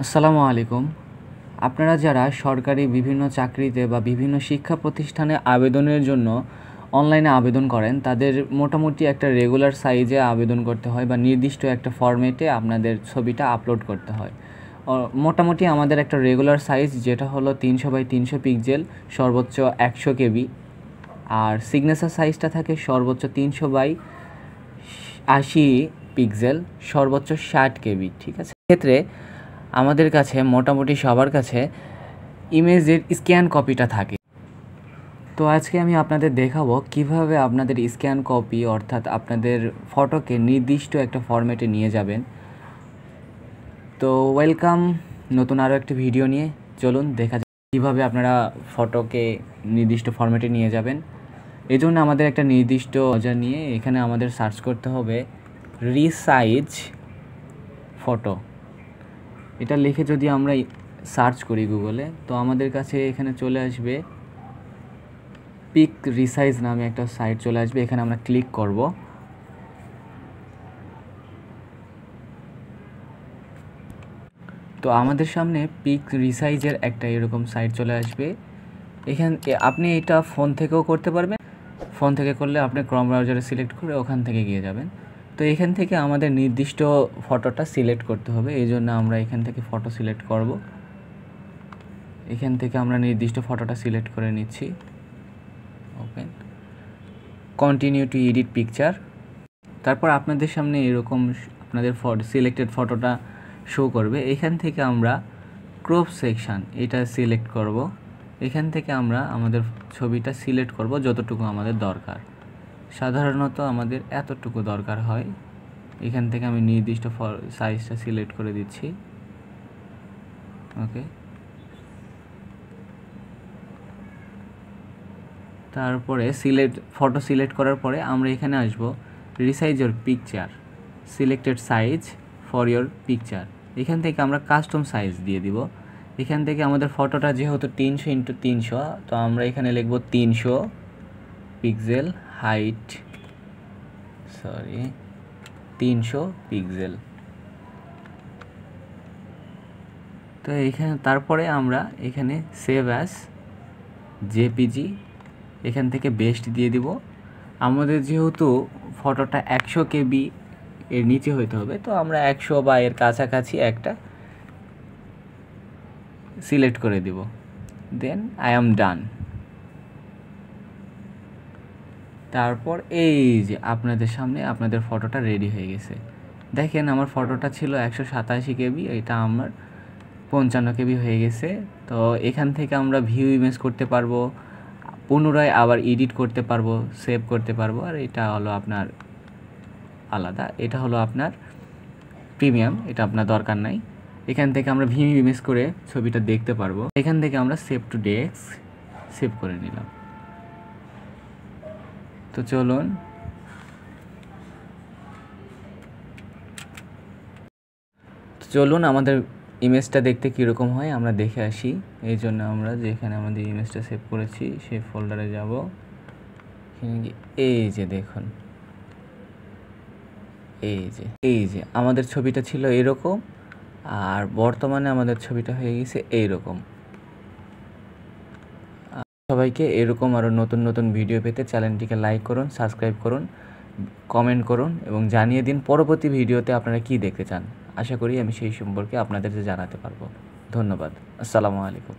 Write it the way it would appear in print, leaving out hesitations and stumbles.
আসসালামু আলাইকুম। আপনারা যারা সরকারি বিভিন্ন চাকরিতে বা বিভিন্ন শিক্ষা প্রতিষ্ঠানে আবেদনের জন্য অনলাইনে আবেদন করেন, তাদের মোটামুটি একটা রেগুলার সাইজে আবেদন করতে হয় বা নির্দিষ্ট একটা ফরম্যাটে আপনাদের ছবিটা আপলোড করতে হয়। মোটামুটি আমাদের একটা রেগুলার সাইজ যেটা হলো 300x300 পিক্সেল, সর্বোচ্চ 100 কেবি। আর সিগনেচার সাইজটা থাকে সর্বোচ্চ 300x80 পিক্সেল, সর্বোচ্চ 60 কেবি। ঠিক আছে, ক্ষেত্রে আমাদের কাছে মোটামুটি সবার কাছে ইমেজের স্ক্যান কপিটা থাকে। তো আজকে আমি আপনাদের দেখাবো কিভাবে আপনাদের স্ক্যান কপি অর্থাৎ আপনাদের ফটোকে নির্দিষ্ট একটা ফরম্যাটে নিয়ে যাবেন। তো ওয়েলকাম নতুন আরও একটি ভিডিও নিয়ে। চলুন দেখা যাক কীভাবে আপনারা ফটোকে নির্দিষ্ট ফরম্যাটে নিয়ে যাবেন। এই জন্য আমাদের একটা নির্দিষ্ট নিয়ে এখানে আমাদের সার্চ করতে হবে রিসাইজ ফটো। এটা লিখে যদি আমরা সার্চ করি গুগলে, তো আমাদের কাছে এখানে চলে আসবে পিক রিসাইজ নামে একটা সাইট চলে আসবে। এখানে আমরা ক্লিক করব। তো আমাদের সামনে পিক রিসাইজের একটা এরকম সাইট চলে আসবে। এখান আপনি এটা ফোন থেকেও করতে পারবেন। ফোন থেকে করলে আপনি ক্রোম ব্রাউজারে সিলেক্ট করে ওখান থেকে গিয়ে যাবেন। তো এখান থেকে আমাদের নির্দিষ্ট ফটোটা সিলেক্ট করতে হবে। এই জন্য আমরা এখান থেকে ফটো সিলেক্ট করব। এখান থেকে আমরা নির্দিষ্ট ফটোটা সিলেক্ট করে নিচ্ছি। Open, continue to edit picture. তারপর আপনাদের সামনে এরকম আপনাদের সিলেক্টেড ফটোটা শো করবে। এখান থেকে আমরা ক্রপ সেকশন এটা সিলেক্ট করব। এখান থেকে আমরা আমাদের ছবিটা সিলেক্ট করব যতটুকু আমাদের দরকার। সাধারণত আমাদের এতটুকু দরকার হয়। এখান থেকে আমি নির্দিষ্ট সাইজটা সিলেক্ট করে দিচ্ছি। ওকে, তারপরে ফটো সিলেক্ট করার পরে আমরা এখানে আসব resize your picture, selected size for your picture. এখান থেকে আমরা কাস্টম সাইজ দিয়ে দিব। এখান থেকে আমাদের ফটোটা যেহেতু 300x300, তো আমরা এখানে লিখব 300 পিক্সেল হাইট, 300 পিক্সেল। তো এখানে তারপরে আমরা এখানে সেভ অ্যাজ জেপিজি এখান থেকে বেস্ট দিয়ে দিব। আমাদের যেহেতু ফটোটা 100 কেবি এর নিচে হইতে হবে, তো আমরা 100 বা এর কাছাকাছি একটা সিলেক্ট করে দিব। দেন আই অ্যাম ডান। তারপর এই যে আপনাদের সামনে আপনাদের ফটোটা রেডি হয়ে গেছে। দেখেন আমার ফটোটা ছিল 187 কেবি, এটা আমার 55 কেবি হয়ে গেছে। তো এখান থেকে আমরা ভিউ ইমেজ করতে পারবো, পুনরায় আবার এডিট করতে পারবো, সেভ করতে পারবো। আর এটা হলো আপনার আলাদা, এটা হলো আপনার প্রিমিয়াম, এটা আপনার দরকার নাই। এখান থেকে আমরা ভিউ ইমেজ করে ছবিটা দেখতে পারবো। এখান থেকে আমরা সেভ টু ডেস্ক সেভ করে নিলাম। তো চলুন আমাদের ইমেজটা দেখতে কীরকম হয় আমরা দেখে আসি। এই জন্য আমরা যেখানে আমাদের ইমেজটা সেভ করেছি সেই ফোল্ডারে যাব। এই যে দেখুন, এই যে আমাদের ছবিটা ছিল এরকম, আর বর্তমানে আমাদের ছবিটা হয়ে গেছে এইরকম। সবাইকে এরকম আরও নতুন নতুন ভিডিও পেতে চ্যানেলটিকে লাইক করুন, সাবস্ক্রাইব করুন, কমেন্ট করুন এবং জানিয়ে দিন পরবর্তী ভিডিওতে আপনারা কী দেখতে চান। আশা করি আমি সেই সম্পর্কে আপনাদের জানাতে পারবো। ধন্যবাদ। আসসালামু আলাইকুম।